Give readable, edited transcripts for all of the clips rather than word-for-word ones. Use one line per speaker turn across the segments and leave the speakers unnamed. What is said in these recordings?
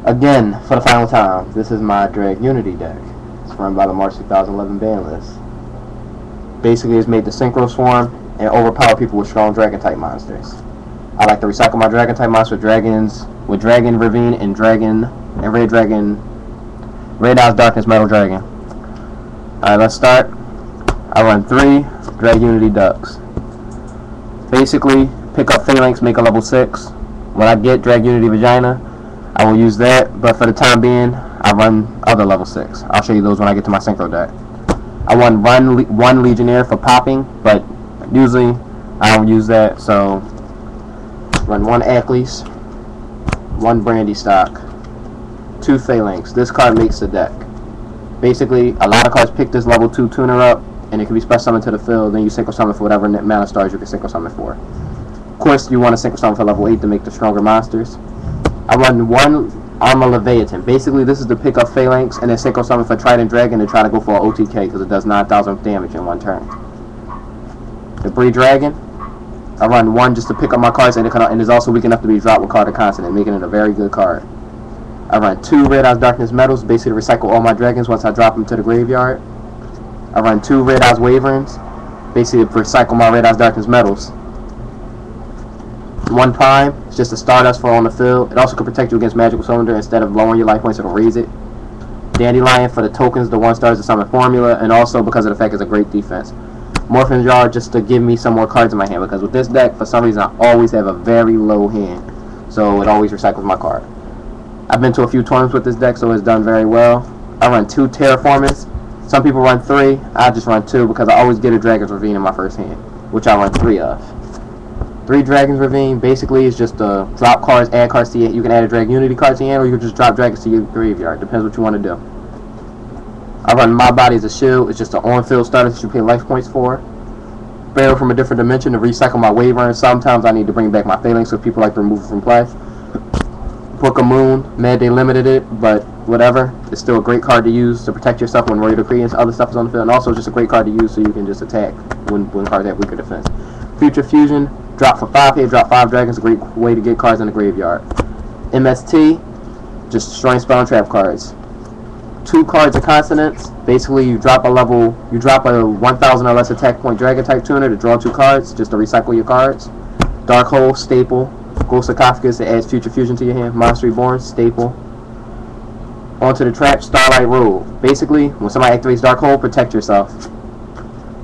Again, for the final time, this is my Dragunity deck. It's run by the March 2011 ban list. Basically, it's made to Synchro Swarm and overpower people with strong Dragon-type monsters. I like to recycle my Dragon-type monsters with dragons, with Dragon Ravine and Red Dragon, Red Eyes Darkness Metal Dragon. Alright, let's start. I run 3 Dragunity ducks. Basically, pick up Phalanx, make a level 6. When I get Dragunity Vagina, I will use that, but for the time being, I run other level 6. I'll show you those when I get to my Synchro deck. I run one Legionnaire for popping, but usually I don't use that, so run 1 Achilles, 1 Brandy Stock, 2 Phalanx. This card makes the deck. Basically, a lot of cards pick this level 2 tuner up, and it can be special summoned to the field, then you Synchro Summon for whatever mana stars you can Synchro Summon for. Of course, you want to Synchro Summon for level 8 to make the stronger monsters. I run 1 Armor Leviathan. Basically, this is to pick up Phalanx and then Synchro Summon for Trident Dragon and try to go for an OTK because it does 9,000 damage in 1 turn. Debris Dragon. I run 1 just to pick up my cards, and it's also weak enough to be dropped with Card of Consonant, making it a very good card. I run 2 Red Eyes Darkness Metals, basically to recycle all my dragons once I drop them to the graveyard. I run 2 Red Eyes Waverings, basically to recycle my Red Eyes Darkness Metals. 1 Prime, it's just a Stardust for on the field. It also can protect you against Magical Cylinder. Instead of lowering your life points, it'll raise it. Dandelion for the tokens, the 1 stars, the summon formula, and also because of the fact it's a great defense. Morphin Jar just to give me some more cards in my hand, because with this deck, for some reason, I always have a very low hand. So it always recycles my card. I've been to a few tournaments with this deck, so it's done very well. I run 2 Terraformers. Some people run 3. I just run 2 because I always get a Dragon's Ravine in my first hand, which I run 3 of. 3 Dragon's Ravine basically is just to drop cards, add cards to your. You can add a Dragunity card to your hand, or you can just drop dragons to your graveyard. Depends what you want to do. I run My Body as a Shield. It's just an on-field starter that you pay life points for. Barrel from a different dimension to recycle my Waver. Sometimes I need to bring back my Phalanx, so people like to remove it from play. Book of Moon. Mad they limited it, but whatever. It's still a great card to use to protect yourself when Warrior Decree and other stuff is on the field. And also just a great card to use so you can just attack when cards have weaker defense. Future Fusion. Drop for 5 here, drop 5 dragons, a great way to get cards in the graveyard. MST, just destroying spell and trap cards. 2 cards of Consonants. Basically, you drop a 1,000 or less attack point dragon type tuner to draw 2 cards, just to recycle your cards. Dark Hole, staple. Ghost Sarcophagus, that adds Future Fusion to your hand. Monster Reborn, staple. Onto the trap, Starlight Roll. Basically, when somebody activates Dark Hole, protect yourself.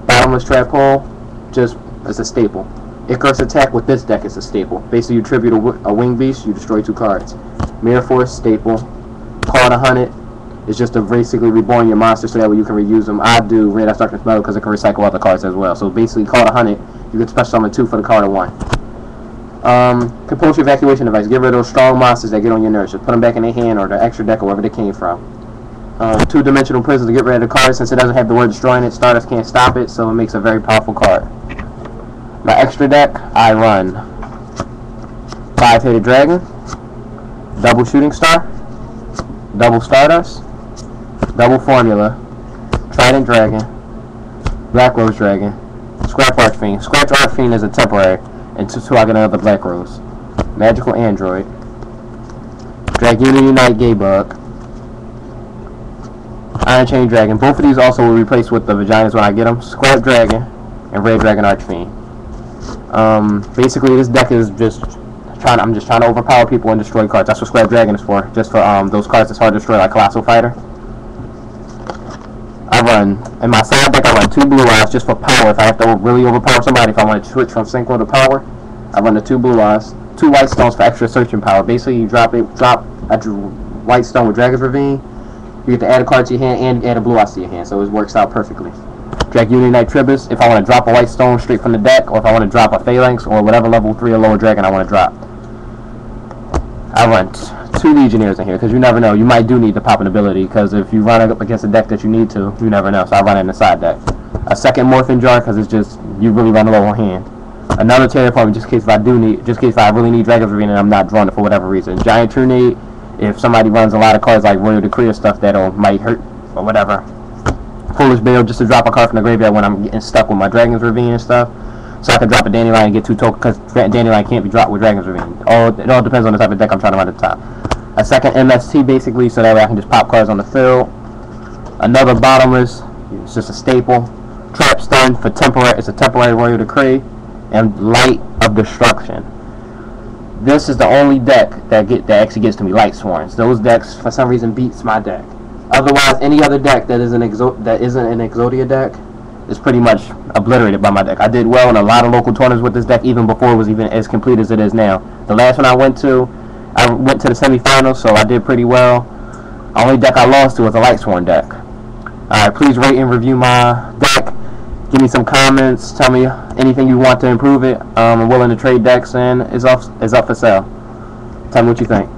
Bottomless Trap Hole, just as a staple. Icarus Attack with this deck is a staple. Basically, you tribute a Winged Beast, you destroy 2 cards. Mirror Force, staple. Call to Hunt It is just to basically reborn your monster so that way you can reuse them. I do Red Eyes Darkness Metal because it can recycle other cards as well. So basically, Call to Hunt It, you get special summon 2 for the card of 1. Compulsory Evacuation Device. Get rid of those strong monsters that get on your nerves. Just put them back in their hand or the extra deck or wherever they came from. 2-dimensional Prison to get rid of the card. Since it doesn't have the word destroying it, Stardust can't stop it, so it makes a very powerful card. My extra deck, I run 5-headed Dragon, double Shooting Star, double Stardust, double Formula, Trident Dragon, Black Rose Dragon, Scratch Archfiend. Scratch Archfiend is a temporary, and 2 I get another Black Rose. Magical Android, Dragunity Unite Gaybug, Iron Chain Dragon. Both of these also will replace with the Vaginas when I get them. Scrap Dragon and Red Dragon Archfiend. Basically, this deck is I'm just trying to overpower people and destroy cards. That's what Scrap Dragon is for. Just for those cards that's hard to destroy, like Colossal Fighter. I run, in my side deck, I run 2 Blue Eyes just for power. If I have to really overpower somebody, if I want to switch from Synchro to Power, I run the 2 Blue Eyes. 2 White Stones for extra searching power. Basically, you drop a White Stone with Dragon's Ravine. You get to add a card to your hand and add a Blue Eyes to your hand, so it works out perfectly. Dragunity Knight Tribus, if I want to drop a White Stone straight from the deck, or if I want to drop a Phalanx, or whatever level 3 or lower dragon I want to drop. I run 2 Legionnaires in here, because you never know. You might do need to pop an ability, because if you run up against a deck that you need to, you never know. So I run it in the side deck. A second Morphin Jar, because it's just, you really run low on hand. Another Terraform, just in case if I really need Dragon's Ravine and I'm not drawing it for whatever reason. Giant Trunade, if somebody runs a lot of cards like Royal Decree or stuff that might hurt, or whatever. Foolish Bale, just to drop a card from the graveyard when I'm getting stuck with my Dragon's Ravine and stuff. So I can drop a Dandelion and get 2 tokens, because Dandelion can't be dropped with Dragon's Ravine. It all depends on the type of deck I'm trying to run at the top. A second MST basically, so that way I can just pop cards on the field. Another bottomless, it's just a staple. Trap Stun for temporary, it's a temporary Royal Decree. And Light of Destruction. This is the only deck that actually gets to me Light Swarms. Those decks for some reason beats my deck. Otherwise, any other deck that isn't an Exodia deck is pretty much obliterated by my deck. I did well in a lot of local tournaments with this deck, even before it was even as complete as it is now. The last one I went to the semifinals, so I did pretty well. The only deck I lost to was a Light Swarm deck. Alright, please rate and review my deck. Give me some comments. Tell me anything you want to improve it. I'm willing to trade decks, and it's up for sale. Tell me what you think.